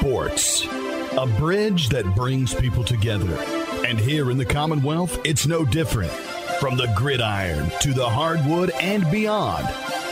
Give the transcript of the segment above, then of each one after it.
Sports, a bridge that brings people together. And here in the Commonwealth, it's no different. From the gridiron to the hardwood and beyond,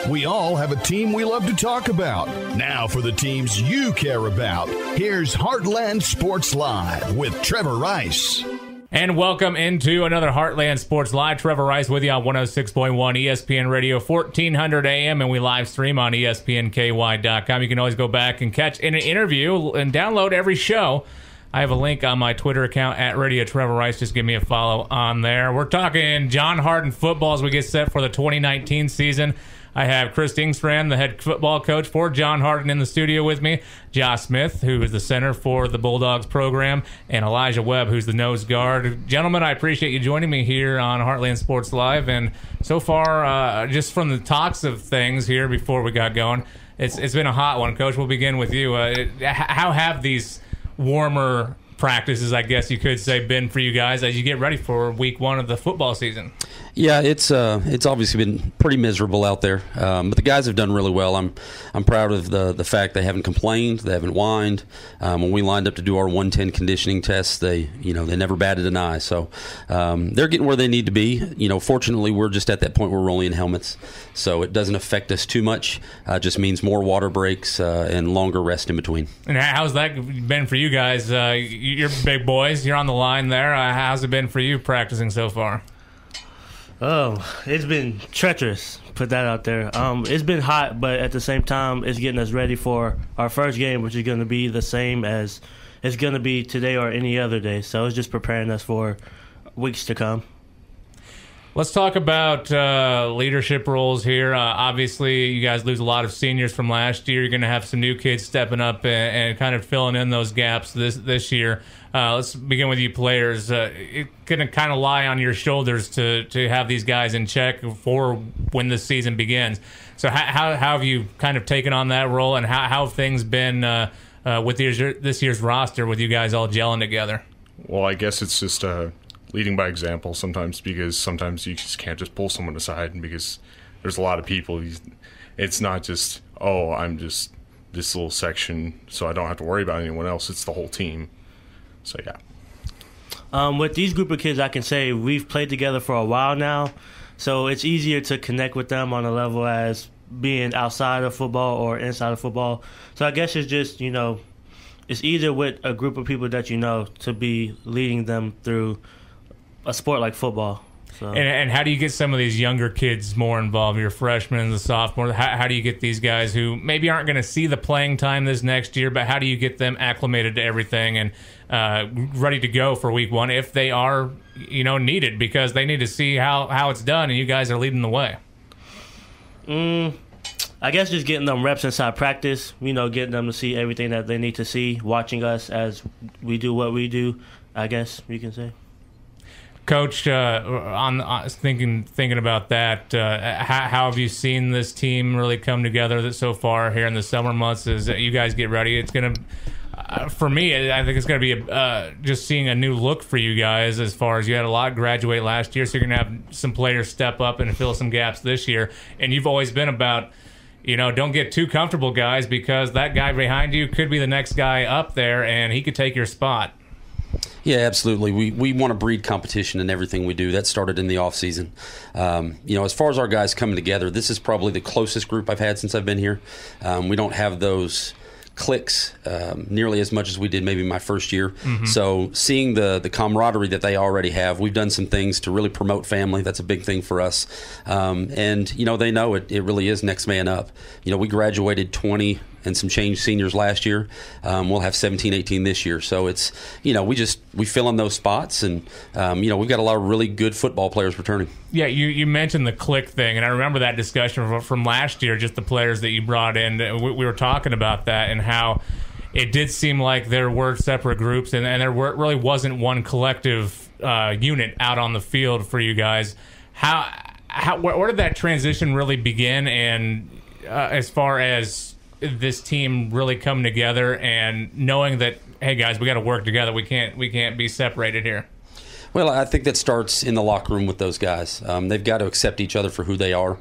we all have a team we love to talk about. Now for the teams you care about, here's Heartland Sports Live with Trevor Rice. And welcome into another Heartland Sports Live. Trevor Rice with you on 106.1 ESPN Radio, 1400 AM, and we live stream on ESPNKY.com. You can always go back and catch an interview and download every show. I have a link on my Twitter account at Radio Trevor Rice. Just give me a follow on there. We're talking John Hardin football as we get set for the 2019 season. I have Chris Ingstrand, the head football coach for John Hardin, in the studio with me. Josh Smith, who is the center for the Bulldogs program, and Elijah Webb, who's the nose guard. Gentlemen, I appreciate you joining me here on Heartland Sports Live. And so far, just from the talks of things here before we got going, it's been a hot one. Coach, we'll begin with you. How have these warmer practices, I guess you could say, been for you guys as you get ready for week one of the football season? Yeah, it's obviously been pretty miserable out there, but the guys have done really well. I'm proud of the fact they haven't complained, they haven't whined. When we lined up to do our 110 conditioning tests, they never batted an eye. So they're getting where they need to be. Fortunately, we're just at that point where we're only in helmets, so it doesn't affect us too much. Just means more water breaks and longer rest in between. And how's that been for you guys? You're big boys. You're on the line there. How's it been for you practicing so far? Oh, it's been treacherous, put that out there. It's been hot, but at the same time, it's getting us ready for our first game, which is going to be the same as it's going to be today or any other day. So it's just preparing us for weeks to come. Let's talk about leadership roles here. Obviously, you guys lose a lot of seniors from last year. You're going to have some new kids stepping up and kind of filling in those gaps this year. Let's begin with you players. It's going to kind of lie on your shoulders to have these guys in check for when the season begins. So how have you kind of taken on that role, and how have things been with this year's roster with you guys all gelling together? Well, I guess it's just leading by example sometimes, because sometimes you just can't just pull someone aside because there's a lot of people. It's not just, I'm just this little section, so I don't have to worry about anyone else. It's the whole team. So, yeah. With these group of kids, I can say we've played together for a while now, so it's easier to connect with them on a level as being outside of football or inside of football. So I guess it's just, it's either with a group of people that to be leading them through a sport like football. So. And how do you get some of these younger kids more involved, your freshmen and the sophomores? How do you get these guys who maybe aren't going to see the playing time this next year, but how do you get them acclimated to everything and ready to go for week one if they are needed, because they need to see how it's done, and you guys are leading the way? I guess just getting them reps inside practice, getting them to see everything that they need to see, watching us as we do what we do, I guess you can say. Coach, thinking about that, how have you seen this team really come together so far here in the summer months as you guys get ready? It's going to, for me, I think it's going to be just seeing a new look for you guys, as far as you had a lot graduate last year, so you're going to have some players step up and fill some gaps this year. And you've always been about, don't get too comfortable, guys, because that guy behind you could be the next guy up there, and he could take your spot. Yeah, absolutely. We want to breed competition in everything we do. That started in the off season. As far as our guys coming together, this is probably the closest group I've had since I've been here. We don't have those cliques nearly as much as we did maybe my first year. Mm-hmm. So seeing the camaraderie that they already have, we've done some things to really promote family. That's a big thing for us. And they know it really is next man up. We graduated 20 and some change seniors last year. We'll have 17, 18 this year. So it's, we fill in those spots, and, we've got a lot of really good football players returning. Yeah, you mentioned the click thing, and I remember that discussion from last year, just the players that you brought in. We were talking about that and how it did seem like there were separate groups, and there really wasn't one collective unit out on the field for you guys. Where did that transition really begin, and as far as this team really coming together and knowing that, hey guys, we got to work together. We can't be separated here? Well, I think that starts in the locker room with those guys. They've got to accept each other for who they are.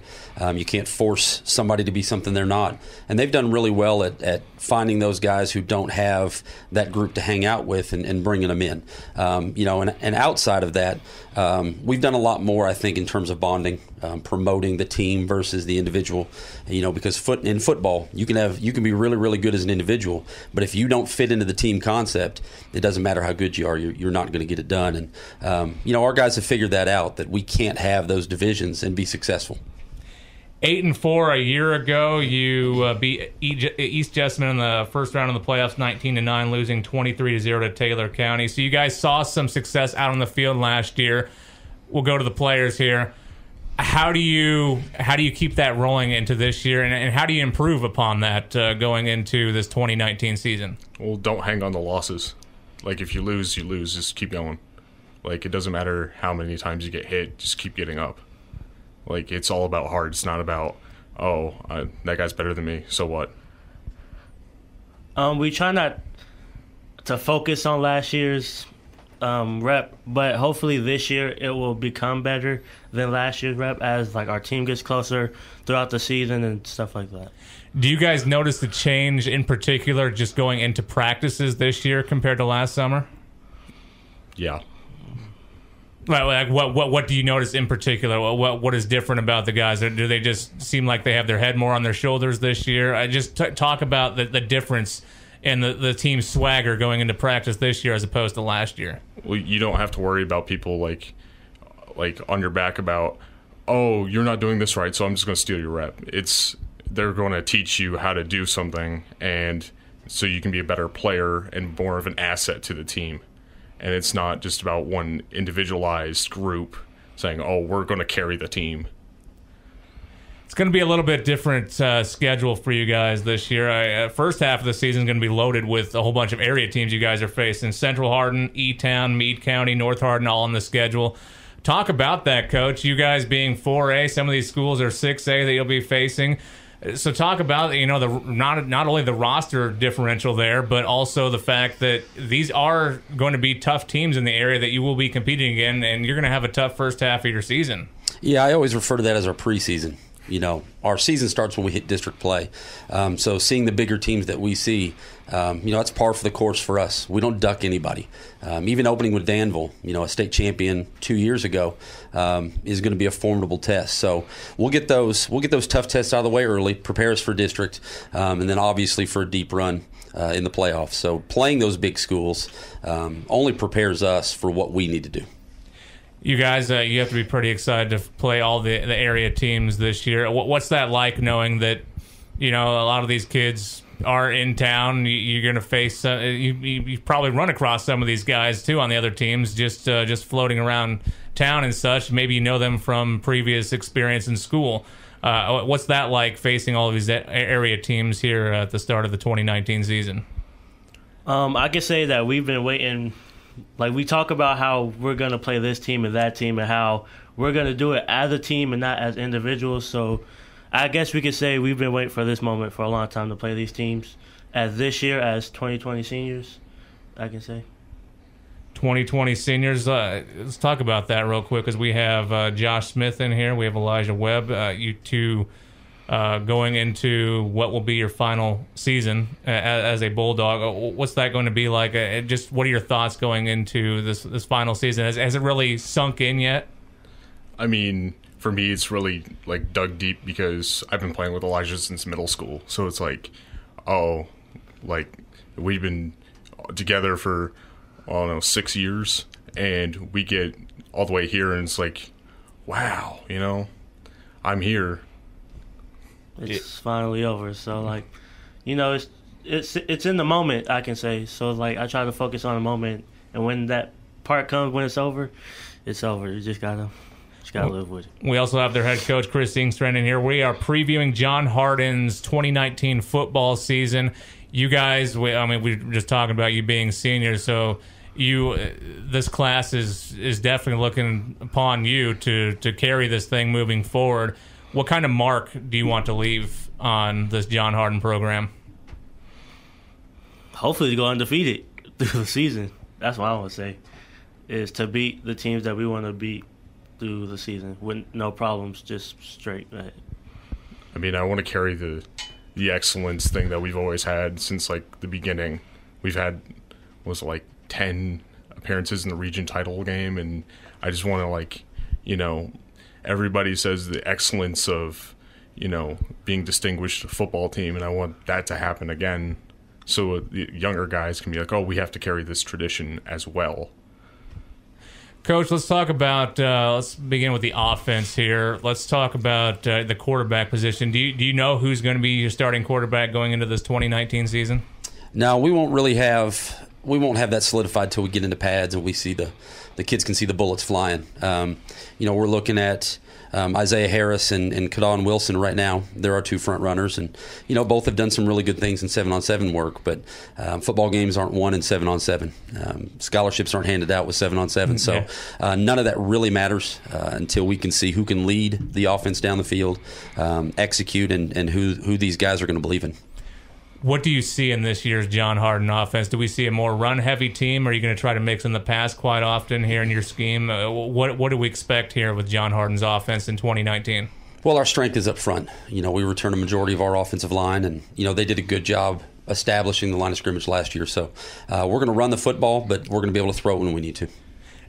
You can't force somebody to be something they're not. And they've done really well at finding those guys who don't have that group to hang out with and bringing them in. And outside of that, we've done a lot more, I think, in terms of bonding, promoting the team versus the individual. Because in football, you can be really, really good as an individual, but if you don't fit into the team concept, it doesn't matter how good you are, you're not going to get it done. And our guys have figured that out, that we can't have those divisions and be successful. 8-4 a year ago. You beat East Jessamine in the first round of the playoffs, 19-9, losing 23-0 to Taylor County. So you guys saw some success out on the field last year. We'll go to the players here. How do you keep that rolling into this year, and how do you improve upon that going into this 2019 season? Well, don't hang on the losses. Like, if you lose, you lose. Just keep going. Like, it doesn't matter how many times you get hit. Just keep getting up. Like, it's all about heart. It's not about, that guy's better than me, so what? We try not to focus on last year's rep, but hopefully this year it will become better than last year's rep as, like, our team gets closer throughout the season and stuff like that. Do you guys notice the change in particular just going into practices this year compared to last summer? Yeah. Like what do you notice in particular? What is different about the guys? Do they just seem like they have their head more on their shoulders this year? I just talk about the difference in the team's swagger going into practice this year as opposed to last year. Well, you don't have to worry about people like on your back about, oh, you're not doing this right, so I'm just going to steal your rep. They're going to teach you how to do something, and so you can be a better player and more of an asset to the team. And it's not just about one individualized group saying, oh, we're going to carry the team. It's going to be a little bit different schedule for you guys this year. First half of the season is going to be loaded with a whole bunch of area teams you guys are facing. Central Hardin, E-Town, Meade County, North Hardin, all on the schedule. Talk about that, Coach. You guys being 4A, some of these schools are 6A that you'll be facing. So talk about not only the roster differential there, but also the fact that these are going to be tough teams in the area that you will be competing against, and you're going to have a tough first half of your season. Yeah, I always refer to that as our preseason. Our season starts when we hit district play. So seeing the bigger teams that we see, it's par for the course for us. We don't duck anybody. Even opening with Danville, a state champion 2 years ago, is going to be a formidable test. So we'll get those tough tests out of the way early, prepare us for district, and then obviously for a deep run in the playoffs. So playing those big schools only prepares us for what we need to do. You guys, you have to be pretty excited to play all the area teams this year. What's that like, knowing that a lot of these kids are in town? You're going to face you probably run across some of these guys too on the other teams, just floating around town and such. Maybe you know them from previous experience in school. What's that like, facing all of these area teams here at the start of the 2019 season? I can say that we've been waiting. Like, we talk about how we're going to play this team and that team and how we're going to do it as a team and not as individuals. So I guess we could say we've been waiting for this moment for a long time to play these teams. As this year, as 2020 seniors, I can say. 2020 seniors, let's talk about that real quick, because we have Josh Smith in here. We have Elijah Webb. You two going into what will be your final season as a Bulldog. What's that going to be like? Just what are your thoughts going into this final season? Has it really sunk in yet? I mean, for me, it's really like dug deep because I've been playing with Elijah since middle school. So it's like, we've been together for, 6 years, and we get all the way here, and it's like, wow, I'm here. It's finally over. So, it's in the moment, I can say. So, I try to focus on the moment, and when that part comes, when it's over, it's over. You just gotta live with it. We also have their head coach, Chris Ingstrand, in here. We are previewing John Hardin's 2019 football season. You guys, we were just talking about you being seniors, so this class is definitely looking upon you to carry this thing moving forward. What kind of mark do you want to leave on this John Hardin program? Hopefully to go undefeated through the season. That's what I want to say, is to beat the teams that we want to beat through the season with no problems, just straight ahead. I mean, I want to carry the the excellence thing that we've always had since like the beginning. We've had 10 appearances in the region title game, and I just want to everybody says the excellence of being distinguished football team, and I want that to happen again, so the younger guys can be like, oh, we have to carry this tradition as well. Coach, let's talk about, let's begin with the offense here. Let's talk about the quarterback position. Do you know who's going to be your starting quarterback going into this 2019 season? No, we won't have that solidified till we get into pads and we see the kids can see the bullets flying. We're looking at Isaiah Harris and Kadon Wilson right now. They're our two front runners, and both have done some really good things in 7-on-7 work. But football games aren't won in 7-on-7. Scholarships aren't handed out with 7-on-7. So none of that really matters until we can see who can lead the offense down the field, execute, and who these guys are going to believe in. What do you see in this year's John Hardin offense? Do we see a more run-heavy team, or are you going to try to mix in the pass quite often here in your scheme? What do we expect here with John Hardin's offense in 2019? Well, our strength is up front. We return a majority of our offensive line, and they did a good job establishing the line of scrimmage last year. So we're going to run the football, but we're going to be able to throw it when we need to.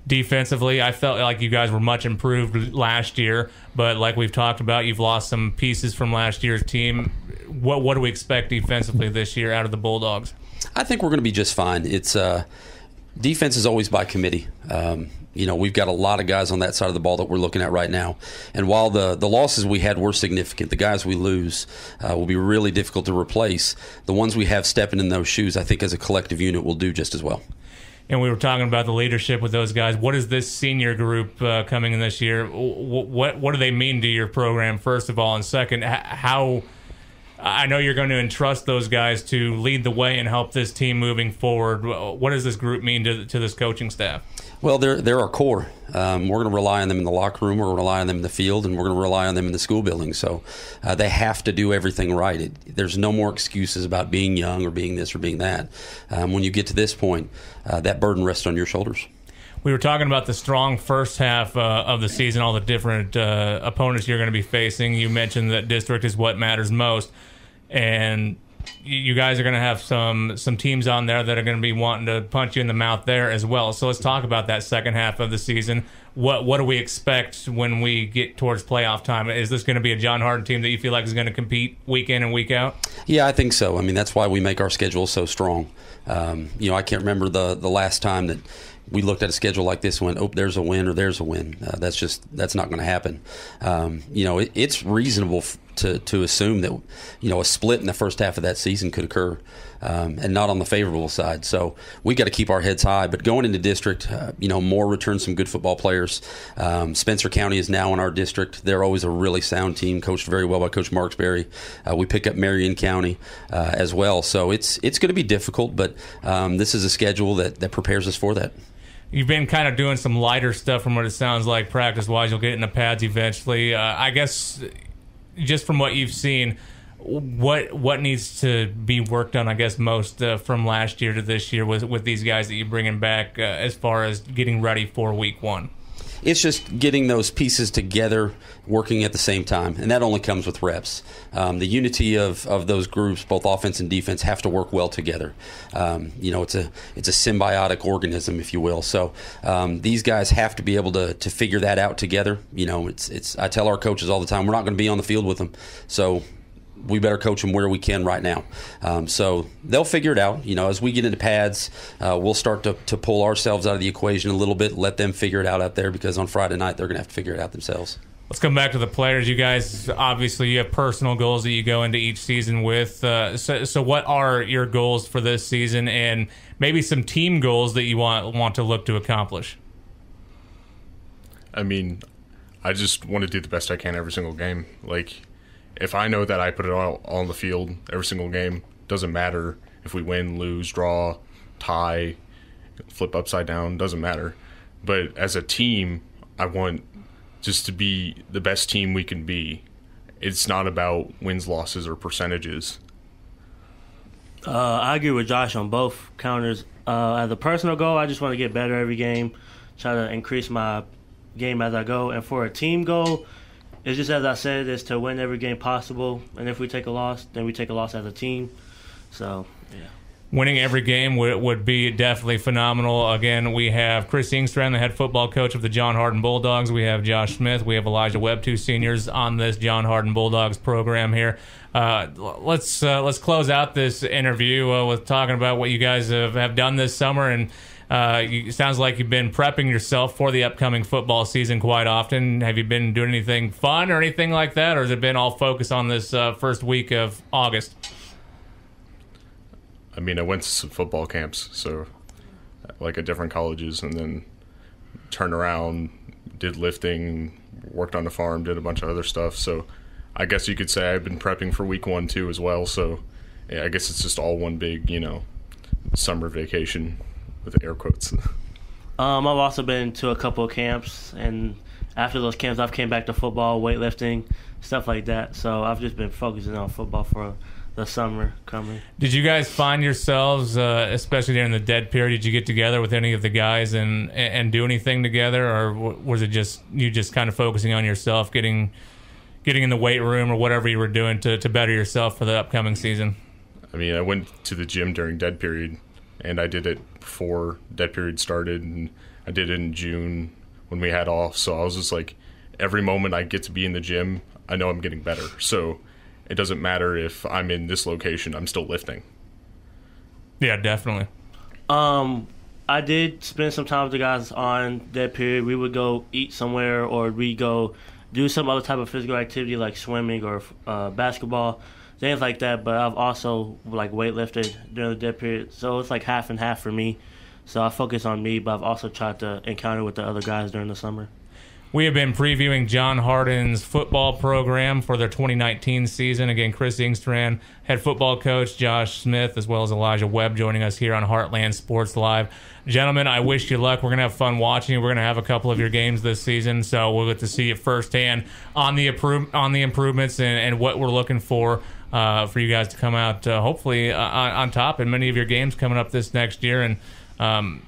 Defensively, I felt like you guys were much improved last year, but like we've talked about, you've lost some pieces from last year's team. What do we expect defensively this year out of the Bulldogs? I think we're going to be just fine. It's defense is always by committee. We've got a lot of guys on that side of the ball that we're looking at right now. And while the losses we had were significant, the guys we lose will be really difficult to replace. The ones we have stepping in those shoes, I think as a collective unit, will do just as well. And we were talking about the leadership with those guys. What is this senior group coming in this year? What do they mean to your program, first of all? And second, how I know you're going to entrust those guys to lead the way and help this team moving forward. What does this group mean to this coaching staff? Well, they're our core. We're going to rely on them in the locker room. We're going to rely on them in the field, and we're going to rely on them in the school building. So they have to do everything right. There's no more excuses about being young or being this or being that. When you get to this point, that burden rests on your shoulders. We were talking about the strong first half of the season, all the different opponents you're going to be facing. You mentioned that district is what matters most, and you guys are going to have some teams on there that are going to be wanting to punch you in the mouth there as well. So let's talk about that second half of the season. What do we expect when we get towards playoff time? Is this going to be a John Hardin team that you feel like is going to compete week in and week out? Yeah, I think so. I mean, that's why we make our schedule so strong. I can't remember the last time that we looked at a schedule like this and went, oh, there's a win or there's a win. That's not going to happen. It's reasonable to assume that, a split in the first half of that season could occur, and not on the favorable side. So we got to keep our heads high. But going into district, Moore returned some good football players. Spencer County is now in our district. They're always a really sound team, coached very well by Coach Marksberry. We pick up Marion County as well. So it's going to be difficult, but this is a schedule that prepares us for that. You've been kind of doing some lighter stuff from what it sounds like practice-wise. You'll get in the pads eventually. I guess just from what you've seen, what needs to be worked on, I guess, most from last year to this year with these guys that you're bringing back as far as getting ready for week one? It's just getting those pieces together, working at the same time, and that only comes with reps. The unity of those groups, both offense and defense, have to work well together. It's a symbiotic organism, if you will. So these guys have to be able to figure that out together. I tell our coaches all the time, we're not going to be on the field with them, so we better coach them where we can right now. So they'll figure it out. As we get into pads, we'll start to pull ourselves out of the equation a little bit, let them figure it out there, because on Friday night they're going to have to figure it out themselves. Let's come back to the players. You guys, obviously, you have personal goals that you go into each season with. So what are your goals for this season, and maybe some team goals that you want to look to accomplish? I mean, I just want to do the best I can every single game. If I know that I put it all on the field every single game, doesn't matter if we win, lose, draw, tie, flip upside down, doesn't matter. But as a team, I want just to be the best team we can be. It's not about wins, losses, or percentages. I agree with Josh on both counters. As a personal goal, I just want to get better every game, try to increase my game as I go. And for a team goal, it's just as I said, is to win every game possible. And if we take a loss, then we take a loss as a team. So, yeah. Winning every game would be definitely phenomenal. Again, we have Chris Ingstrand, the head football coach of the John Hardin Bulldogs. We have Josh Smith. We have Elijah Webb, 2 seniors on this John Hardin Bulldogs program here. Let's close out this interview with talking about what you guys have done this summer. And it sounds like you've been prepping yourself for the upcoming football season quite often. Have you been doing anything fun or anything like that, or has it been all focused on this first week of August? I mean, I went to some football camps, so like at different colleges, and then turned around, did lifting, worked on the farm, did a bunch of other stuff. So I guess you could say I've been prepping for week 1 too as well. So yeah, I guess it's just all one big, summer vacation with air quotes. I've also been to a couple of camps, and after those camps, I've came back to football, weightlifting, stuff like that. So I've just been focusing on football for the summer coming. Did you guys find yourselves, especially during the dead period, did you get together with any of the guys and do anything together, or was it just you just kind of focusing on yourself, getting in the weight room or whatever you were doing to better yourself for the upcoming season? I mean, I went to the gym during dead period, and I did it before dead period started, and I did it in June when we had off. So I was just like, every moment I get to be in the gym, I know I'm getting better. So it doesn't matter if I'm in this location, I'm still lifting. Yeah, definitely. I did spend some time with the guys on that period. We would go eat somewhere, or we go do some other type of physical activity like swimming or basketball, things like that. But I've also weightlifted during the dead period. So it's like half and half for me. So I focus on me, but I've also tried to encounter with the other guys during the summer. We have been previewing John Hardin's football program for their 2019 season. Again, Chris Ingstrand, head football coach, Josh Smith, as well as Elijah Webb joining us here on Heartland Sports Live. Gentlemen, I wish you luck. We're going to have fun watching you. We're going to have a couple of your games this season, so we'll get to see you firsthand on the improvements and what we're looking for you guys to come out hopefully on top in many of your games coming up this next year. And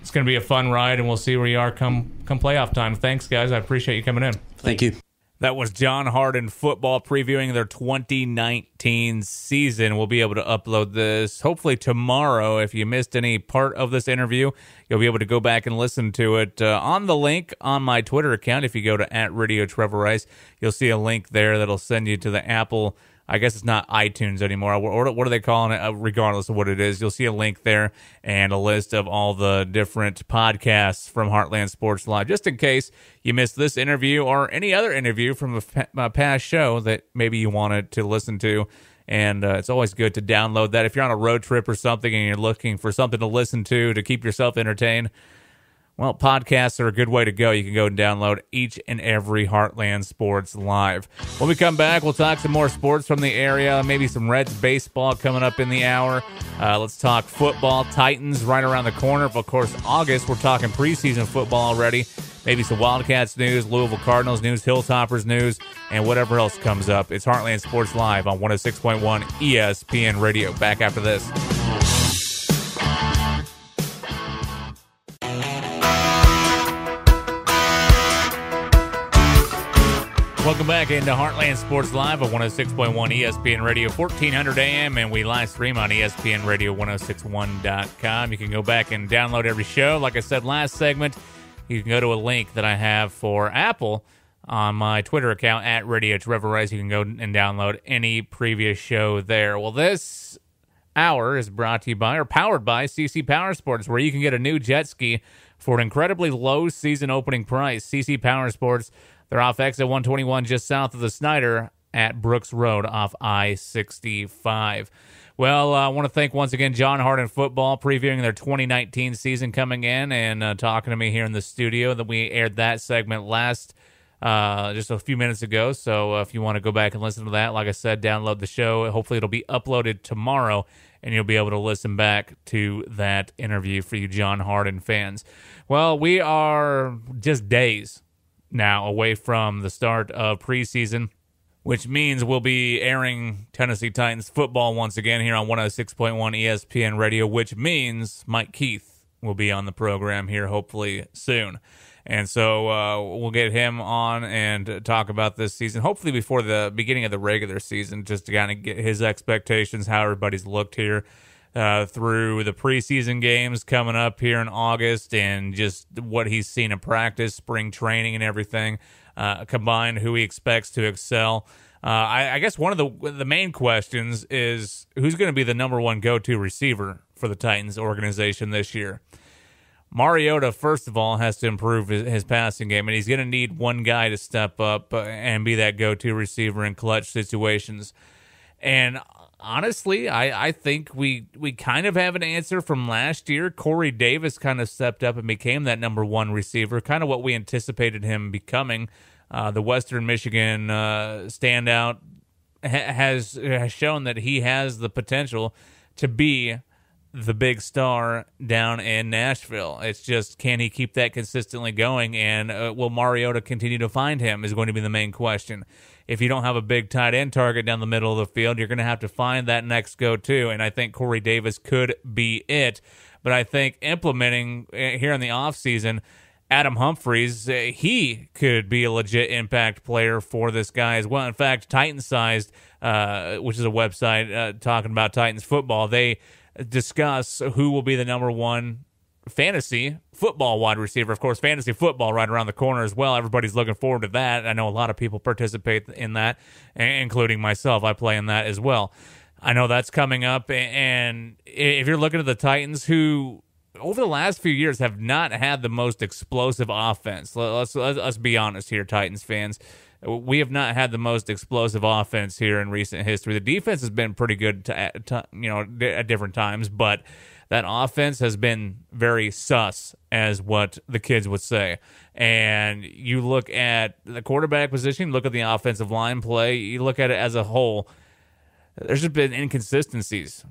it's going to be a fun ride, and we'll see where you are come playoff time. Thanks, guys. I appreciate you coming in. Thank you. That was John Hardin football previewing their 2019 season. We'll be able to upload this hopefully tomorrow. If you missed any part of this interview, you'll be able to go back and listen to it on the link on my Twitter account. If you go to @Radio Trevor Rice, you'll see a link there that'll send you to the Apple. I guess it's not iTunes anymore. What are they calling it? Regardless of what it is, you'll see a link there and a list of all the different podcasts from Heartland Sports Live, just in case you missed this interview or any other interview from a past show that maybe you wanted to listen to. And it's always good to download that. If you're on a road trip or something and you're looking for something to listen to keep yourself entertained, well, podcasts are a good way to go. You can go and download each and every Heartland Sports Live. When we come back, we'll talk some more sports from the area, maybe some Reds baseball coming up in the hour. Let's talk football. Titans right around the corner. Of course, August, we're talking preseason football already. Maybe some Wildcats news, Louisville Cardinals news, Hilltoppers news, and whatever else comes up. It's Heartland Sports Live on 106.1 ESPN Radio. Back after this. Welcome back into Heartland Sports Live on 106.1 ESPN Radio, 1400 AM, and we live stream on ESPN Radio 1061.com. You can go back and download every show. Like I said last segment, you can go to a link that I have for Apple on my Twitter account @Radio Trevor Rice. You can go and download any previous show there. Well, this hour is brought to you by or powered by CC Power Sports, where you can get a new jet ski for an incredibly low season opening price. CC Power Sports, they're off exit 121 just south of the Snyder at Brooks Road off I-65. Well, I want to thank once again John Hardin Football previewing their 2019 season coming in and talking to me here in the studio. That we aired that segment just a few minutes ago. So if you want to go back and listen to that, like I said, download the show. Hopefully it'll be uploaded tomorrow, and you'll be able to listen back to that interview for you John Hardin fans. Well, we are just days now away from the start of preseason, which means we'll be airing Tennessee Titans football once again here on 106.1 ESPN Radio, which means Mike Keith will be on the program here hopefully soon. And so we'll get him on and talk about this season, hopefully before the beginning of the regular season, just to kind of get his expectations, how everybody's looked here through the preseason games coming up here in August, and just what he's seen in practice, spring training, and everything, combined who he expects to excel. I guess one of the main questions is who's going to be the number one go-to receiver for the Titans organization this year. Mariota, first of all, has to improve his passing game, and he's going to need one guy to step up and be that go-to receiver in clutch situations. And honestly, I think we kind of have an answer from last year. Corey Davis kind of stepped up and became that number one receiver, kind of what we anticipated him becoming. The Western Michigan standout has shown that he has the potential to be the big star down in Nashville. It's just, can he keep that consistently going, and will Mariota continue to find him is going to be the main question. If you don't have a big tight end target down the middle of the field, you're going to have to find that next go-to, and I think Corey Davis could be it. But I think implementing here in the offseason, Adam Humphries, he could be a legit impact player for this guy as well. In fact, Titan-Sized, which is a website talking about Titans football, they discuss who will be the number one fantasy football wide receiver. Of course, fantasy football right around the corner as well. Everybody's looking forward to that. I know a lot of people participate in that, including myself. I play in that as well. I know that's coming up, and if you're looking at the Titans, who over the last few years have not had the most explosive offense. Let's be honest here, Titans fans. We have not had the most explosive offense here in recent history. The defense has been pretty good at different times, but that offense has been very sus, as what the kids would say. And you look at the quarterback position, look at the offensive line play, you look at it as a whole, there's just been inconsistencies.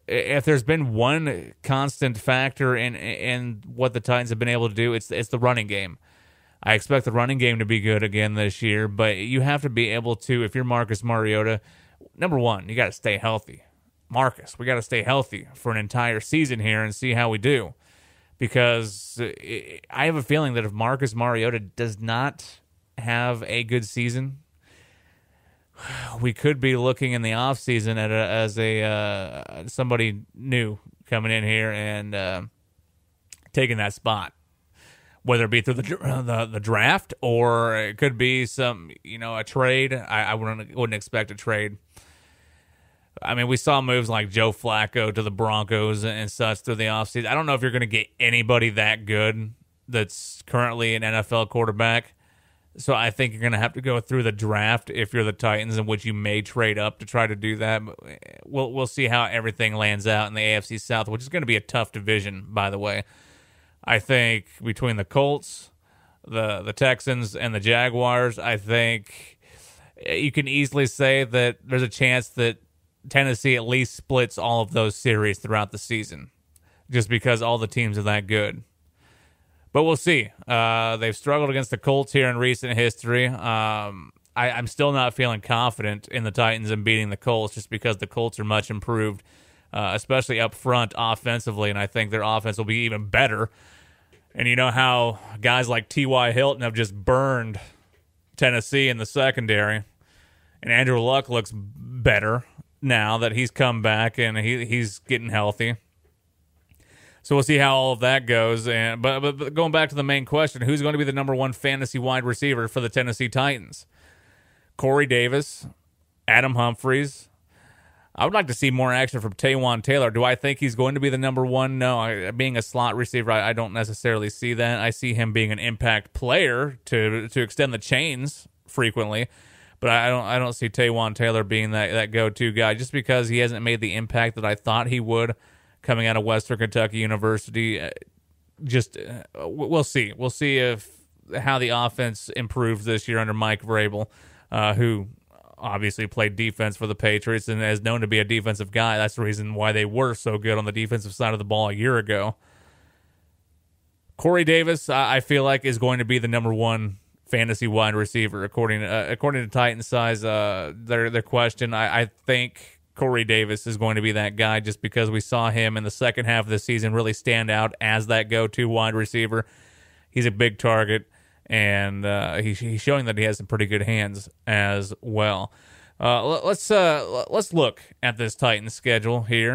If there's been one constant factor in what the Titans have been able to do, it's the running game. I expect the running game to be good again this year, but you have to be able to, if you're Marcus Mariota, number one, you got to stay healthy. Marcus, we got to stay healthy for an entire season here and see how we do. Because I have a feeling that if Marcus Mariota does not have a good season, we could be looking in the offseason as somebody new coming in here and taking that spot. Whether it be through the draft, or it could be a trade. I wouldn't expect a trade. I mean, we saw moves like Joe Flacco to the Broncos and such through the offseason. I don't know if you're going to get anybody that good that's currently an NFL quarterback. So I think you're going to have to go through the draft if you're the Titans, in which you may trade up to try to do that. We'll see how everything lands out in the AFC South, which is going to be a tough division, by the way. I think between the Colts, the Texans, and the Jaguars, I think you can easily say that there's a chance that Tennessee at least splits all of those series throughout the season, just because all the teams are that good. But we'll see. They've struggled against the Colts here in recent history. I'm still not feeling confident in the Titans and beating the Colts, just because the Colts are much improved, especially up front offensively, and I think their offense will be even better. And you know how guys like T.Y. Hilton have just burned Tennessee in the secondary, and Andrew Luck looks better now that he's come back and he's getting healthy. So we'll see how all of that goes. But going back to the main question, who's going to be the number one fantasy wide receiver for the Tennessee Titans? Corey Davis, Adam Humphries. I would like to see more action from Taywan Taylor. Do I think he's going to be the number one? No. Being a slot receiver, I don't necessarily see that. I see him being an impact player to extend the chains frequently. But I don't see Taywan Taylor being that go-to guy, just because he hasn't made the impact that I thought he would coming out of Western Kentucky University. We'll see. We'll see how the offense improves this year under Mike Vrabel, who obviously played defense for the Patriots and is known to be a defensive guy. That's the reason why they were so good on the defensive side of the ball a year ago. Corey Davis, I feel like, is going to be the number one fantasy wide receiver according to Titan Size. Their question. I think Corey Davis is going to be that guy just because we saw him in the second half of the season really stand out as that go-to wide receiver. He's a big target, and he's showing that he has some pretty good hands as well. Let's look at this Titans schedule here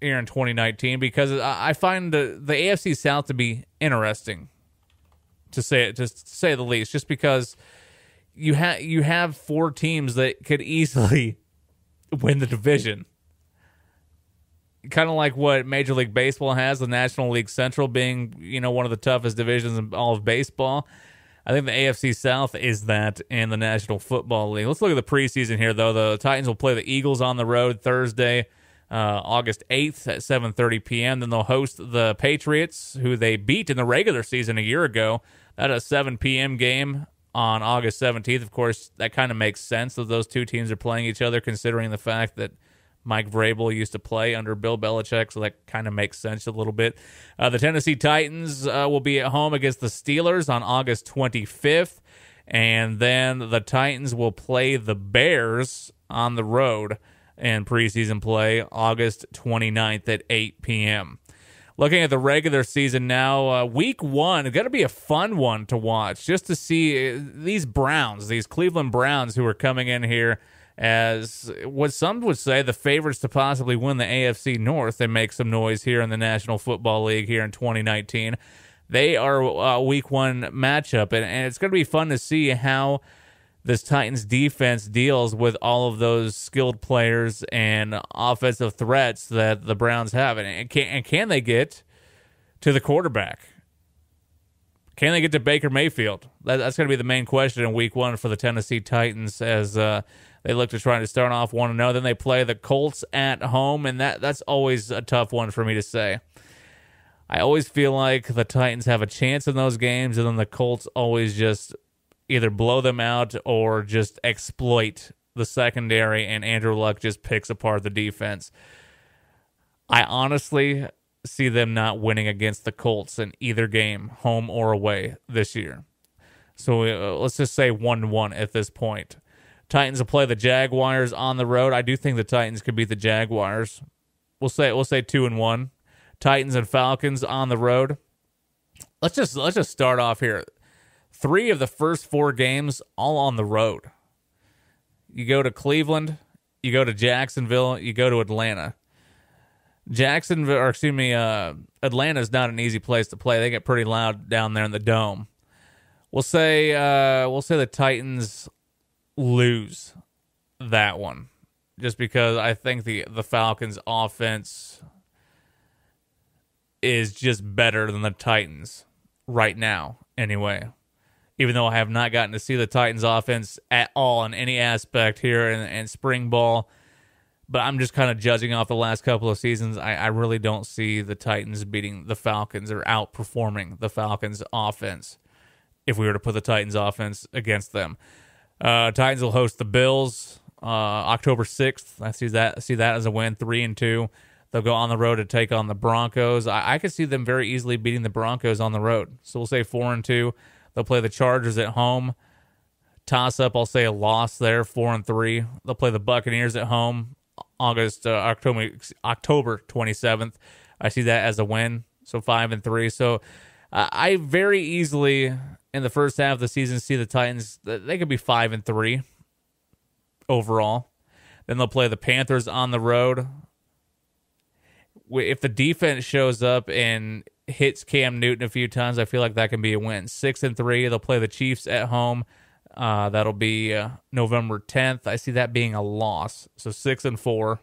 in 2019 because I find the AFC South to be interesting to say the least, just because you have 4 teams that could easily win the division. Kind of like what Major League Baseball has, the National League Central being, one of the toughest divisions in all of baseball. I think the AFC South is that in the National Football League. Let's look at the preseason here, though. The Titans will play the Eagles on the road Thursday, August 8th at 7:30 p.m. Then they'll host the Patriots, who they beat in the regular season a year ago. That's a 7 p.m. game on August 17th. Of course, that kind of makes sense that those two teams are playing each other, considering the fact that Mike Vrabel used to play under Bill Belichick, so that kind of makes sense a little bit. The Tennessee Titans will be at home against the Steelers on August 25th, and then the Titans will play the Bears on the road in preseason play August 29th at 8 p.m. Looking at the regular season now, week 1 is going to be a fun one to watch, just to see these Cleveland Browns who are coming in here as what some would say the favorites to possibly win the AFC North and make some noise here in the National Football League here in 2019. They are a week 1 matchup, and it's going to be fun to see how this Titans defense deals with all of those skilled players and offensive threats that the Browns have. And can they get to the quarterback? Can they get to Baker Mayfield? That's going to be the main question in week 1 for the Tennessee Titans as they look to try to start off 1-0. Then they play the Colts at home, and that's always a tough one for me to say. I always feel like the Titans have a chance in those games, and then the Colts always just either blow them out or just exploit the secondary, and Andrew Luck just picks apart the defense. I honestly see them not winning against the Colts in either game, home or away, this year. So let's just say 1-1 at this point. Titans will play the Jaguars on the road. I do think the Titans could beat the Jaguars. We'll say 2-1. Titans and Falcons on the road. Let's just start off here. 3 of the first 4 games all on the road. You go to Cleveland, you go to Jacksonville, you go to Atlanta. Atlanta's not an easy place to play. They get pretty loud down there in the Dome. We'll say the Titans lose that one, just because I think the Falcons' offense is just better than the Titans right now. Anyway, even though I have not gotten to see the Titans' offense at all in any aspect here in spring ball. But I'm just kind of judging off the last couple of seasons. I really don't see the Titans beating the Falcons or outperforming the Falcons' offense if we were to put the Titans' offense against them. Titans will host the Bills October 6th. I see that as a win, 3-2. They'll go on the road to take on the Broncos. I could see them very easily beating the Broncos on the road. So we'll say 4-2. They'll play the Chargers at home. Toss-up, I'll say a loss there, 4-3. They'll play the Buccaneers at home October 27th. I see that as a win, so 5-3. So I very easily, in the first half of the season, see the Titans, they could be 5-3 overall. Then they'll play the Panthers on the road. If the defense shows up and hits Cam Newton a few times, I feel like that can be a win. 6-3. They'll play the Chiefs at home. That'll be November 10th. I see that being a loss. So 6-4.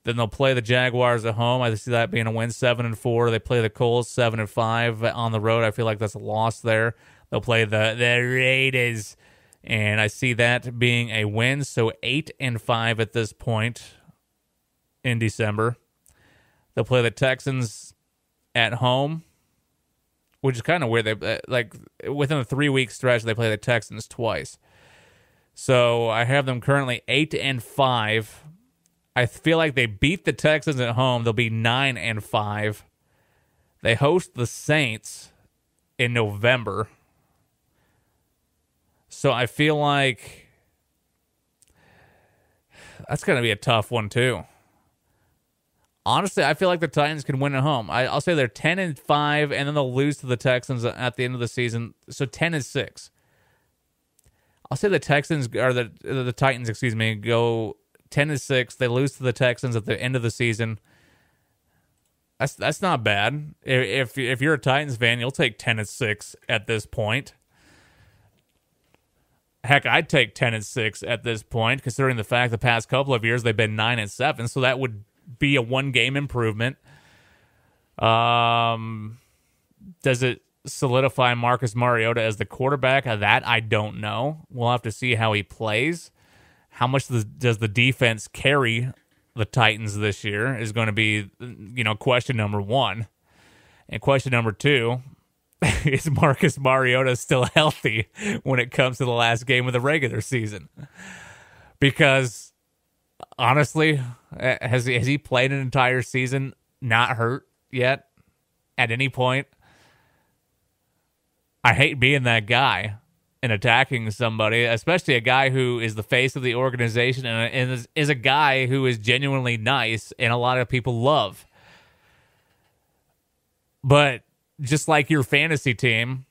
Then they'll play the Jaguars at home. I see that being a win. 7-4. They play the Colts 7-5 on the road. I feel like that's a loss there. They'll play the Raiders, and I see that being a win. So 8-5 at this point in December. They'll play the Texans at home, which is kind of weird. They within a 3-week stretch, they play the Texans twice. So I have them currently 8-5. I feel like they beat the Texans at home. They'll be 9-5. They host the Saints in November. So I feel like That's going to be a tough one, too. Honestly, I feel like the Titans can win at home. I'll say they're 10-5, and then they'll lose to the Texans at the end of the season. So 10-6. I'll say the Texans or the Titans, go 10-6. They lose to the Texans at the end of the season. That's not bad. If you're a Titans fan, you'll take 10-6 at this point. Heck, I'd take 10-6 at this point, considering the fact the past couple of years they've been 9-7. So that would be a 1-game improvement. Does it solidify Marcus Mariota as the quarterback? That I don't know. We'll have to see how he plays. How much does the defense carry the Titans this year is going to be, question number one. And question number two, is Marcus Mariota still healthy when it comes to the last game of the regular season? Because honestly, has he played an entire season not hurt yet at any point? I hate being that guy and attacking somebody, especially a guy who is the face of the organization and is a guy who is genuinely nice and a lot of people love. But just like your fantasy team,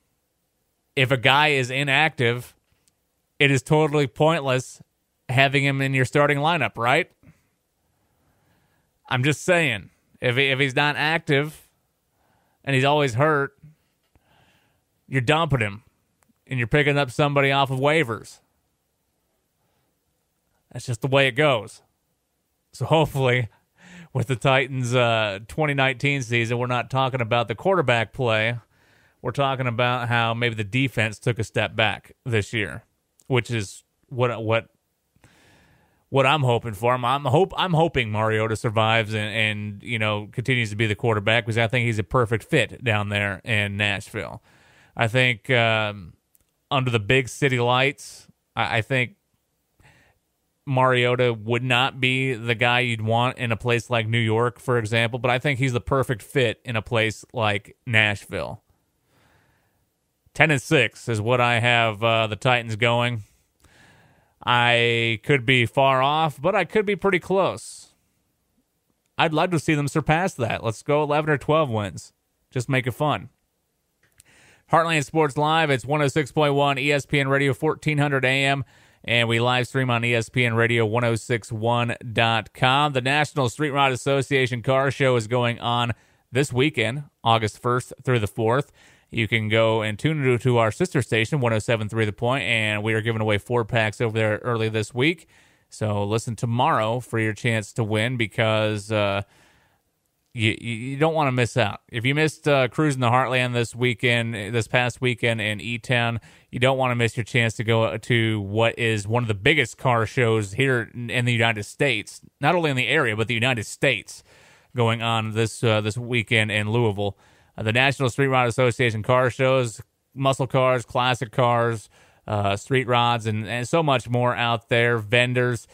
if a guy is inactive, it is totally pointless having him in your starting lineup, right? I'm just saying, if he's not active and he's always hurt, you're dumping him and you're picking up somebody off of waivers. That's just the way it goes. So hopefully, with the Titans' 2019 season, we're not talking about the quarterback play. We're talking about how maybe the defense took a step back this year, which is what I'm hoping for. I'm hoping Mariota survives and continues to be the quarterback, because I think he's a perfect fit down there in Nashville. I think under the big city lights, I think Mariota would not be the guy you'd want in a place like New York, for example, but I think he's the perfect fit in a place like Nashville. 10-6 is what I have the Titans going. I could be far off, but I could be pretty close. I'd like to see them surpass that. Let's go 11 or 12 wins. Just make it fun. Heartland Sports Live, it's 106.1 ESPN Radio, 1400 AM. And we live stream on ESPN Radio 1061.com. The National Street Rod Association Car Show is going on this weekend, August 1st through the 4th. You can go and tune into our sister station, 107.3 The Point, and we are giving away 4-packs over there early this week. So listen tomorrow for your chance to win, because you don't want to miss out. If you missed Cruising the Heartland this past weekend in E-Town, you don't want to miss your chance to go to what is one of the biggest car shows here in the United States, not only in the area, but the United States, going on this weekend in Louisville. The National Street Rod Association Car Shows, muscle cars, classic cars, street rods, and so much more out there. Vendors,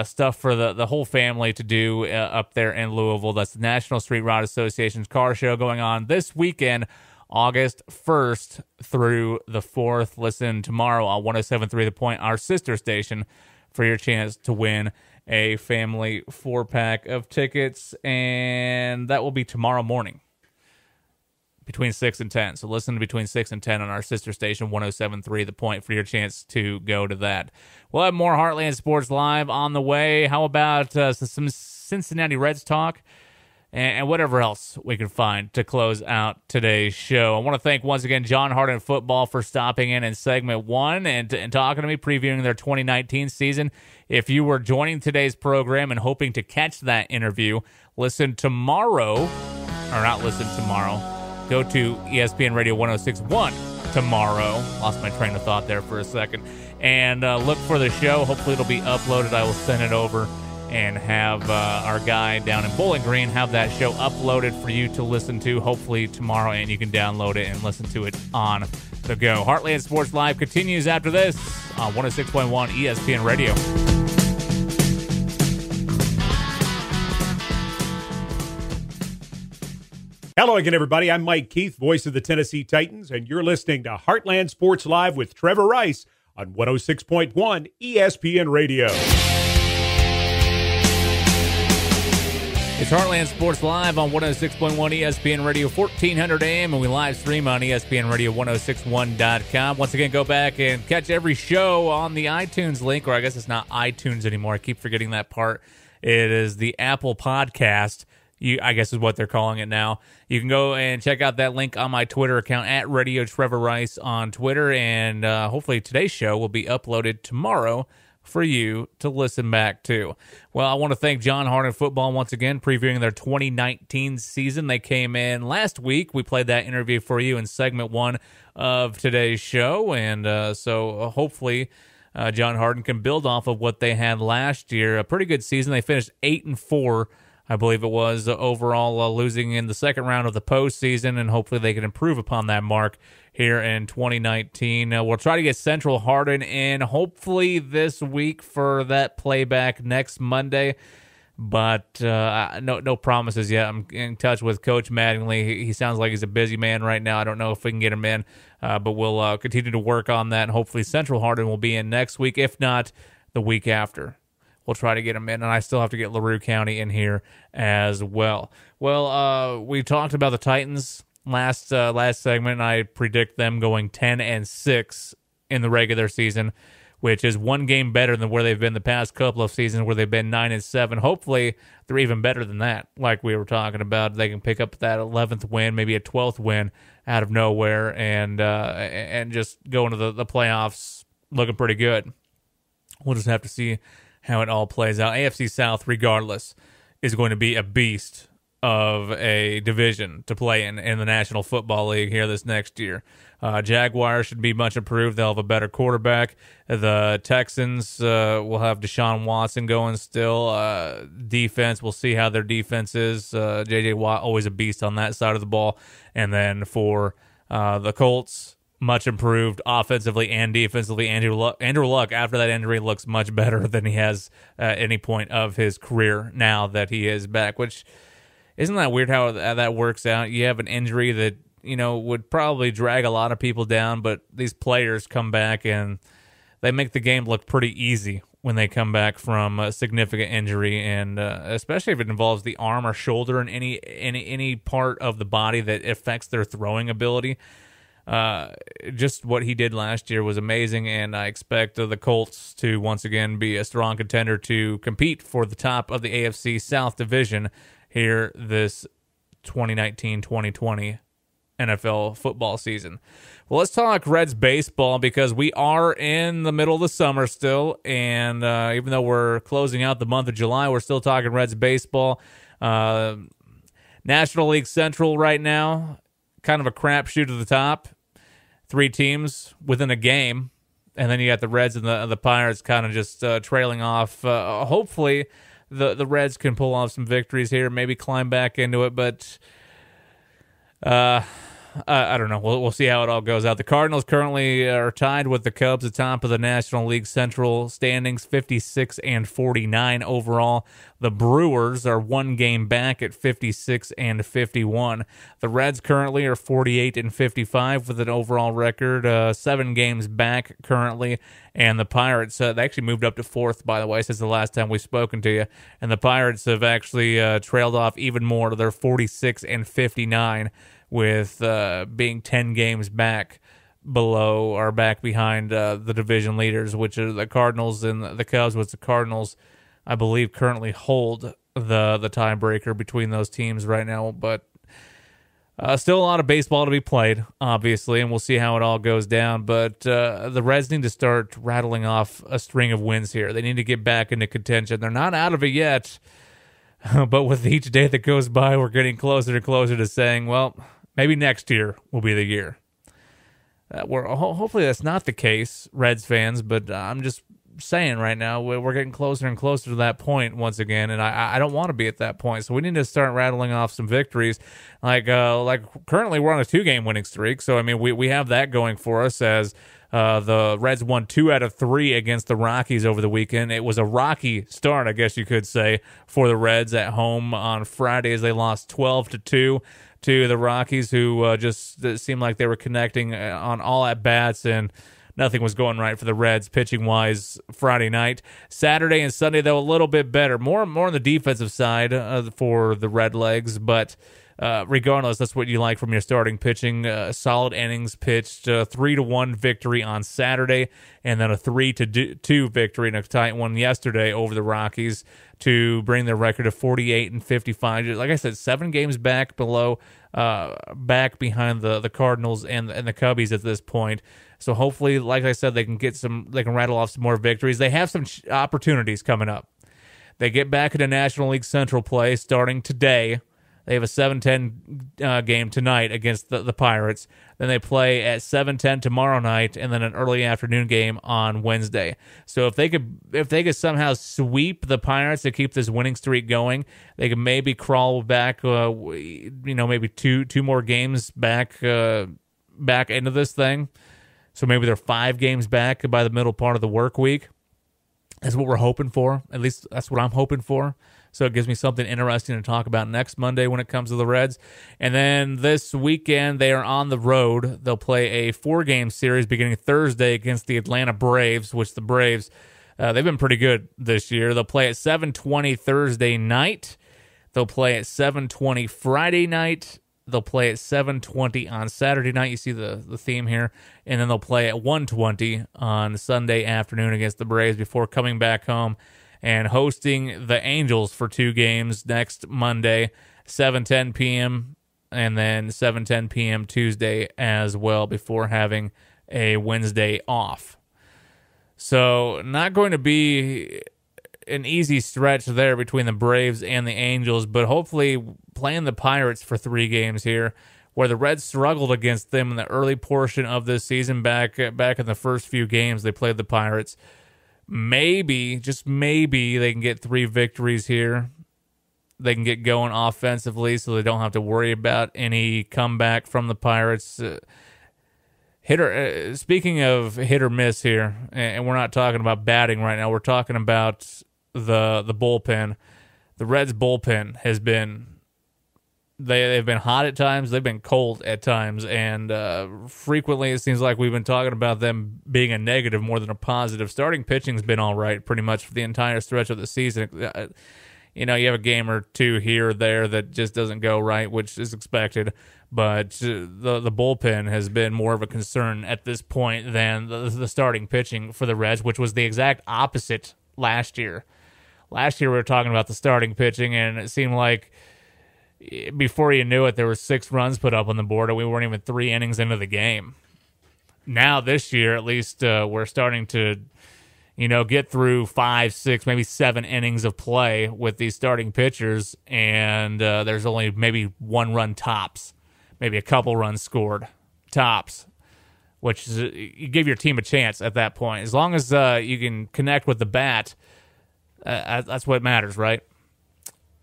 stuff for the whole family to do up there in Louisville. That's the National Street Rod Association's Car Show going on this weekend, August 1st through the 4th. Listen tomorrow on 107.3 The Point, our sister station, for your chance to win a family 4-pack of tickets. And that will be tomorrow morning, between 6 and 10. So listen to between 6 and 10 on our sister station, 107.3 The Point, for your chance to go to that. We'll have more Heartland Sports Live on the way. How about some Cincinnati Reds talk and whatever else we can find to close out today's show. I want to thank once again John Hardin Football for stopping in segment 1 and talking to me, previewing their 2019 season. If you were joining today's program and hoping to catch that interview, listen tomorrow, or not listen tomorrow, go to ESPN Radio 1061 tomorrow. Lost my train of thought there for a second. And look for the show. Hopefully it'll be uploaded. I will send it over and have our guy down in Bowling Green have that show uploaded for you to listen to, hopefully tomorrow, and you can download it and listen to it on the go. Heartland Sports Live continues after this on 106.1 ESPN Radio. Hello again, everybody. I'm Mike Keith, voice of the Tennessee Titans, and you're listening to Heartland Sports Live with Trevor Rice on 106.1 ESPN Radio. Heartland Sports Live on 106.1 ESPN Radio, 1400 AM, and we live stream on ESPNRadio1061.com. Once again, go back and catch every show on the iTunes link, or I guess it's not iTunes anymore. I keep forgetting that part. It is the Apple Podcast, I guess is what they're calling it now. You can go and check out that link on my Twitter account, at Radio Trevor Rice on Twitter, and hopefully today's show will be uploaded tomorrow for you to listen back to. Well, I want to thank John Hardin Football once again, previewing their 2019 season. They came in last week. We played that interview for you in segment 1 of today's show, and so hopefully John Hardin can build off of what they had last year. A pretty good season. They finished 8-4, I believe it was, overall, losing in the second round of the postseason, and hopefully they can improve upon that mark here in 2019. We'll try to get Central Hardin in hopefully this week for that playback next Monday, but no promises yet. I'm in touch with Coach Mattingly. He sounds like he's a busy man right now. I don't know if we can get him in, but we'll continue to work on that, and hopefully Central Hardin will be in next week, if not the week after. We'll try to get him in, and I still have to get LaRue County in here as well. Well, we talked about the Titans last segment, and I predict them going 10-6 in the regular season, which is one game better than where they've been the past couple of seasons, where they've been 9-7. Hopefully, they're even better than that. Like we were talking about, they can pick up that 11th win, maybe a 12th win out of nowhere, and just go into the playoffs looking pretty good. We'll just have to see how it all plays out. AFC South, regardless, is going to be a beast of a division to play in the National Football League here this next year. Jaguars should be much improved. They'll have a better quarterback. The Texans will have Deshaun Watson going still. Defense, we'll see how their defense is. J.J. Watt, always a beast on that side of the ball. And then for the Colts, much improved offensively and defensively. Andrew Luck, after that injury, looks much better than he has at any point of his career now that he is back, which isn't that weird how that works out? You have an injury that, would probably drag a lot of people down, but these players come back and they make the game look pretty easy when they come back from a significant injury, and especially if it involves the arm or shoulder and any part of the body that affects their throwing ability. Just what he did last year was amazing, and I expect the Colts to once again be a strong contender to compete for the top of the AFC South division here this 2019-2020 NFL football season. Well, let's talk Reds baseball, because we are in the middle of the summer still, and even though we're closing out the month of July, we're still talking Reds baseball. National League Central right now, kind of a crapshoot at the top. 3 teams within a game, and then you got the Reds and the Pirates kind of just trailing off. Hopefully, the Reds can pull off some victories here, maybe climb back into it, but I don't know. We'll see how it all goes out. The Cardinals currently are tied with the Cubs atop of the National League Central standings, 56-49 overall. The Brewers are 1 game back at 56-51. The Reds currently are 48-55 with an overall record, 7 games back currently. And the Pirates, they actually moved up to 4th, by the way, since the last time we've spoken to you. And the Pirates have actually trailed off even more. They're 46-59 with being 10 games back below or back behind the division leaders, which are the Cardinals and the Cubs, which the Cardinals, I believe, currently hold the tiebreaker between those teams right now. But still a lot of baseball to be played, obviously, and we'll see how it all goes down. But the Reds need to start rattling off a string of wins here. They need to get back into contention. They're not out of it yet, but with each day that goes by, we're getting closer and closer to saying, well, maybe next year will be the year. Hopefully that's not the case, Reds fans, but I'm just saying right now we're getting closer and closer to that point once again, and I don't want to be at that point. So we need to start rattling off some victories. Like currently we're on a 2-game winning streak, so I mean we have that going for us, as the Reds won 2 out of 3 against the Rockies over the weekend. It was a rocky start, I guess you could say, for the Reds at home on Friday, as they lost 12-2 to the Rockies, who just seemed like they were connecting on all at bats, and nothing was going right for the Reds pitching-wise Friday night. Saturday and Sunday, though, a little bit better. More on the defensive side for the Redlegs, but regardless, that's what you like from your starting pitching. Solid innings pitched, 3-1 victory on Saturday, and then a 3-2 victory in a tight one yesterday over the Rockies to bring their record to 48-55. Like I said, 7 games back behind the Cardinals and the Cubbies at this point. So hopefully, like I said, they can rattle off some more victories. They have some opportunities coming up. They get back into National League Central play starting today. They have a 7:10 game tonight against the Pirates. Then they play at 7:10 tomorrow night, and then an early afternoon game on Wednesday. So if they could somehow sweep the Pirates to keep this winning streak going, they could maybe crawl back, maybe two more games back into this thing. So maybe they're 5 games back by the middle part of the work week. That's what we're hoping for. At least that's what I'm hoping for. So it gives me something interesting to talk about next Monday when it comes to the Reds. And then this weekend, they are on the road. They'll play a 4-game series beginning Thursday against the Atlanta Braves, which the Braves, they've been pretty good this year. They'll play at 7:20 Thursday night. They'll play at 7:20 Friday night. They'll play at 7:20 on Saturday night. You see the theme here. And then they'll play at 1:20 on Sunday afternoon against the Braves before coming back home and hosting the Angels for 2 games next Monday, 7:10 p.m., and then 7:10 p.m. Tuesday as well before having a Wednesday off. So not going to be an easy stretch there between the Braves and the Angels, but hopefully playing the Pirates for 3 games here, where the Reds struggled against them in the early portion of this season back in the first few games they played the Pirates. Maybe, just maybe, they can get 3 victories here. They can get going offensively so they don't have to worry about any comeback from the Pirates. Speaking of hit or miss here, and we're not talking about batting right now, we're talking about the bullpen. The Reds' bullpen has been... They've been hot at times. They've been cold at times. And frequently it seems like we've been talking about them being a negative more than a positive. Starting pitching's been all right pretty much for the entire stretch of the season. You have a game or 2 here or there that just doesn't go right, which is expected. But the bullpen has been more of a concern at this point than the starting pitching for the Reds, which was the exact opposite last year. Last year we were talking about the starting pitching, and it seemed like before you knew it, there were 6 runs put up on the board, and we weren't even 3 innings into the game. Now, this year, at least, we're starting to, get through 5, 6, maybe 7 innings of play with these starting pitchers, and there's only maybe 1 run tops, maybe a couple runs scored tops, which is, you give your team a chance at that point. As long as you can connect with the bat, that's what matters, right?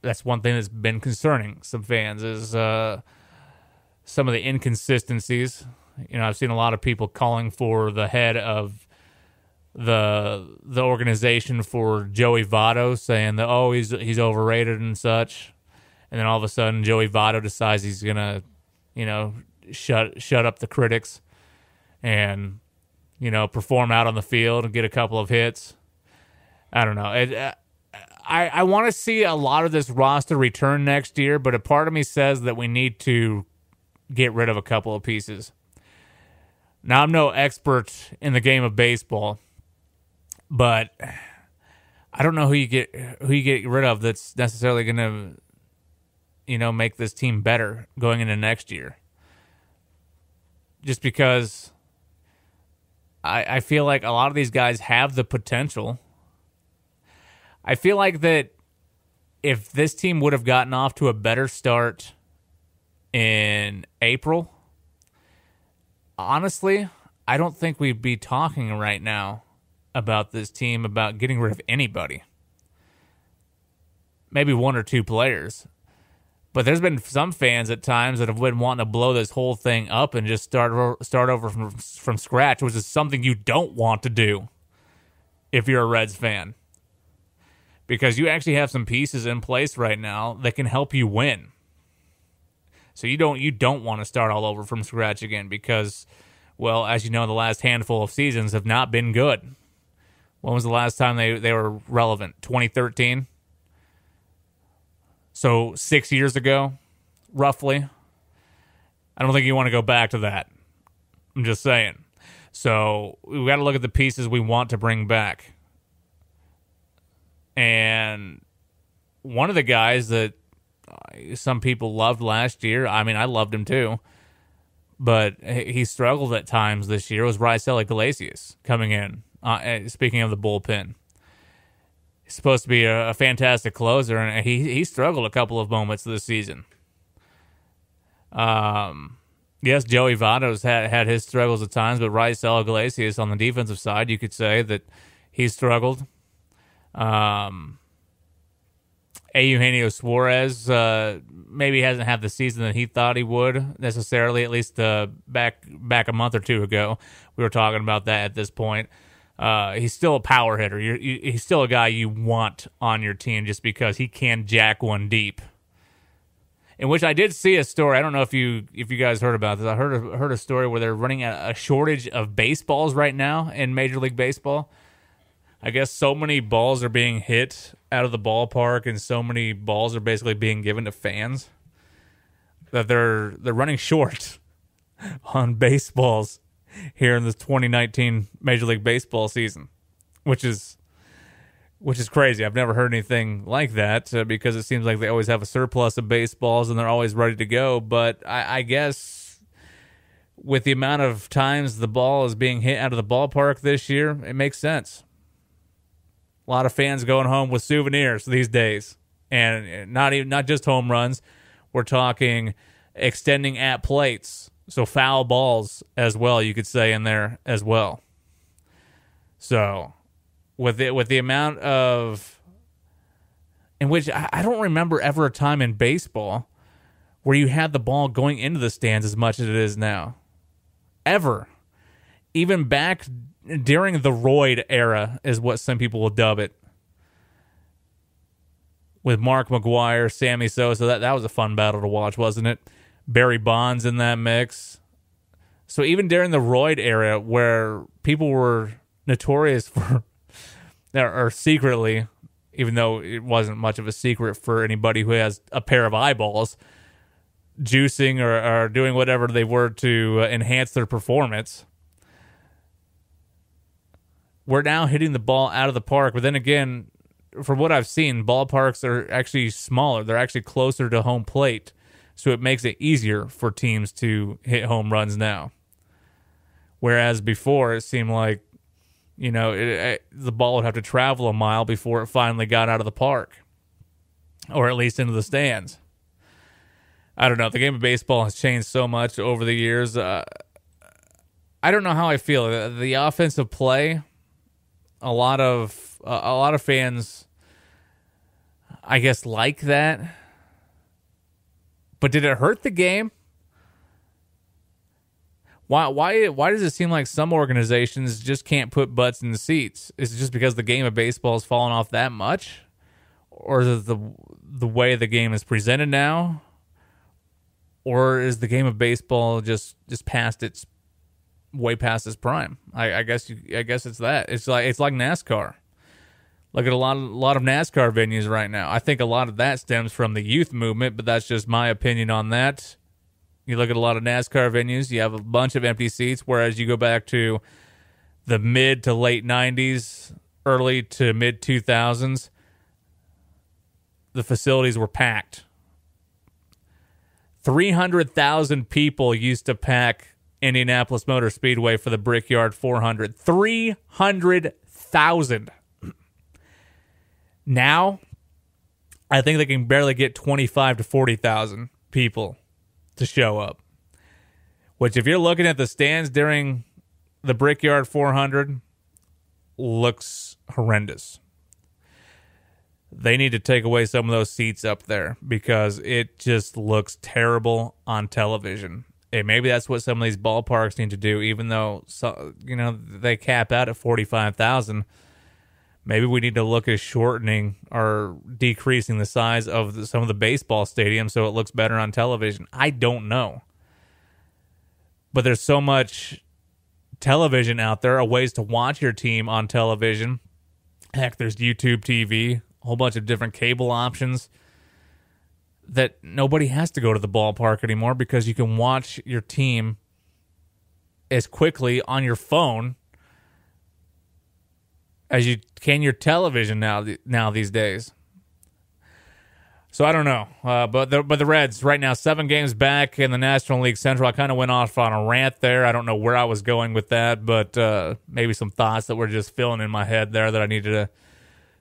That's one thing that's been concerning some fans is some of the inconsistencies. I've seen a lot of people calling for the head of the organization for Joey Votto, saying that he's overrated and such. And then all of a sudden Joey Votto decides he's gonna shut up the critics and perform out on the field and get a couple of hits. I don't know. I want to see a lot of this roster return next year, but a part of me says that we need to get rid of a couple of pieces. Now, I'm no expert in the game of baseball, but I don't know who you get rid of that's necessarily going to, make this team better going into next year. Just because I feel like a lot of these guys have the potential. I feel like that if this team would have gotten off to a better start in April, honestly, I don't think we'd be talking right now about this team, about getting rid of anybody. Maybe 1 or 2 players. But there's been some fans at times that have been wanting to blow this whole thing up and just start over from scratch, which is something you don't want to do if you're a Reds fan. Because you actually have some pieces in place right now that can help you win. So you don't want to start all over from scratch again, because Well, as you know, the last handful of seasons have not been good. When was the last time they were relevant? 2013? So 6 years ago, roughly. I don't think you want to go back to that. I'm just saying. So we got to look at the pieces we want to bring back. And one of the guys that some people loved last year, I mean, I loved him too, but he struggled at times this year, was Rice Iglesias coming in. Speaking of the bullpen. He's supposed to be a fantastic closer, and he struggled a couple of moments this season. Yes, Joey Votto's had his struggles at times, but Rice Iglesias on the defensive side, you could say that he struggled. Eugenio Suarez maybe hasn't had the season that he thought he would necessarily, at least back a month or two ago. We were talking about that at this point. He's still a power hitter. He's still a guy you want on your team just because he can jack one deep. In which I did see a story. I don't know if you guys heard about this. I heard a story where they're running a shortage of baseballs right now in Major League Baseball. I guess so many balls are being hit out of the ballpark and so many balls are basically being given to fans that they're running short on baseballs here in the 2019 Major League Baseball season, which is crazy. I've never heard anything like that because it seems like they always have a surplus of baseballs and they're always ready to go. But I guess with the amount of times the ball is being hit out of the ballpark this year, it makes sense. A lot of fans going home with souvenirs these days, and not just home runs. We're talking extending at plates, so foul balls as well. You could say in there as well. So, with the amount of, in which I don't remember ever a time in baseball where you had the ball going into the stands as much as it is now, ever. Even back during the Royd era is what some people will dub it. With Mark McGwire, Sammy Sosa, that was a fun battle to watch, wasn't it? Barry Bonds in that mix. So even during the Royd era, where people were notorious for, or secretly, even though it wasn't much of a secret for anybody who has a pair of eyeballs, juicing or doing whatever they were to enhance their performance, we're now hitting the ball out of the park. But then again, from what I've seen, ballparks are actually smaller. They're actually closer to home plate. So it makes it easier for teams to hit home runs now. Whereas before, it seemed like, the ball would have to travel a mile before it finally got out of the park. Or at least into the stands. I don't know. The game of baseball has changed so much over the years. I don't know how I feel. The offensive play, a lot of fans, I guess, like that. But did it hurt the game? Why does it seem like some organizations just can't put butts in the seats? Is it just because the game of baseball has fallen off that much? Or is it the way the game is presented now? Or is the game of baseball just way past its prime? I guess it's that. It's like NASCAR. Look at a lot of NASCAR venues right now. I think a lot of that stems from the youth movement, but that's just my opinion on that. You look at a lot of NASCAR venues, you have a bunch of empty seats, whereas you go back to the mid to late 90s, early to mid 2000s, the facilities were packed. 300,000 people used to pack Indianapolis Motor Speedway for the Brickyard 400. 300,000. Now, I think they can barely get 25 to 40,000 people to show up. Which, if you're looking at the stands during the Brickyard 400, looks horrendous. They need to take away some of those seats up there because it just looks terrible on television. And maybe that's what some of these ballparks need to do, even though they cap out at 45,000. Maybe we need to look at shortening or decreasing the size of some of the baseball stadiums so it looks better on television. I don't know. But there's so much television out there, ways to watch your team on television. Heck, there's YouTube TV, a whole bunch of different cable options that nobody has to go to the ballpark anymore because you can watch your team as quickly on your phone as you can your television now these days. So I don't know, but the Reds right now 7 games back in the National League Central. I kind of went off on a rant there. I don't know where I was going with that, but maybe some thoughts that were just filling in my head there that I needed to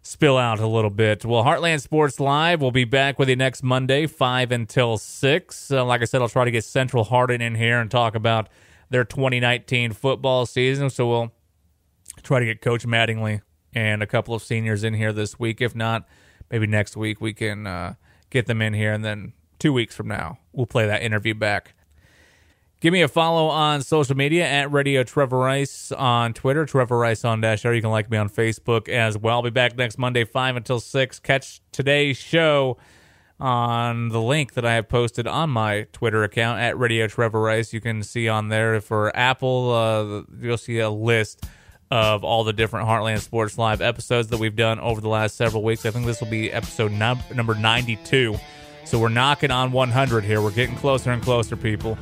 spill out a little bit. Well, Heartland Sports Live will be back with you next Monday, 5 until 6. Like I said, I'll try to get Central Hardin in here and talk about their 2019 football season. So we'll try to get Coach Mattingly and a couple of seniors in here this week. If not, maybe next week we can get them in here, and then 2 weeks from now we'll play that interview back. Give me a follow on social media at Radio Trevor Rice on Twitter, Trevor Rice on _. You can like me on Facebook as well. I'll be back next Monday, 5 until 6. Catch today's show on the link that I have posted on my Twitter account at Radio Trevor Rice. You can see on there for Apple, you'll see a list of all the different Heartland Sports Live episodes that we've done over the last several weeks. I think this will be episode number 92. So we're knocking on 100 here. We're getting closer and closer, people.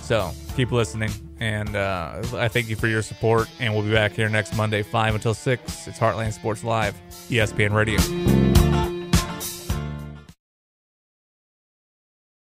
So keep listening, and I thank you for your support, and we'll be back here next Monday, 5 until 6. It's Heartland Sports Live, ESPN Radio.